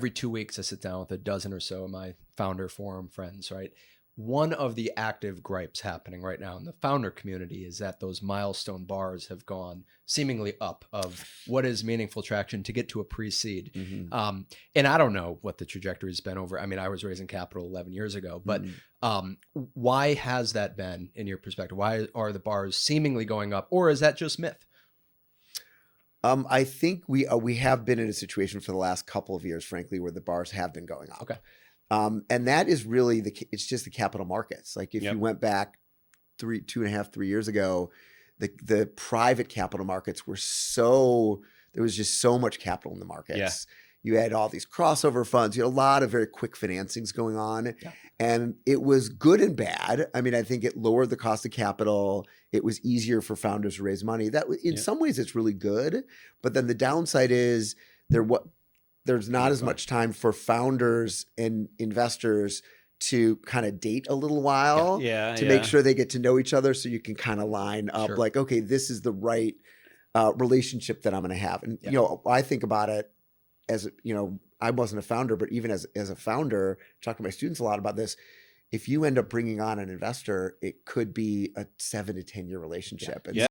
every 2 weeks I sit down with a dozen or so of my founder forum friends, right? One of the active gripes happening right now in the founder community is that those milestone bars have gone seemingly up of what is meaningful traction to get to a pre-seed. And I don't know what the trajectory has been over. I mean, I was raising capital 11 years ago, but why has that been in your perspective? Why are the bars seemingly going up, or is that just myth? I think we have been in a situation for the last couple of years, frankly, where the bars have been going up. Okay. And that is really it's just the capital markets. Like if Yep. you went back 2.5, 3 years ago, the private capital markets were there was just so much capital in the markets. Yeah. You had all these crossover funds. You had a lot of very quick financings going on. Yeah. And it was good and bad. I mean, I think it lowered the cost of capital. It was easier for founders to raise money. That in Yeah. some ways it's really good. But then the downside is there's not as much time for founders and investors to kind of date a little while to make sure they get to know each other, so you can kind of line up like, okay, this is the right relationship that I'm going to have. And, you know, I think about it as, you know, I wasn't a founder, but even as a founder, talk to my students a lot about this. If you end up bringing on an investor, it could be a 7 to 10 year relationship. And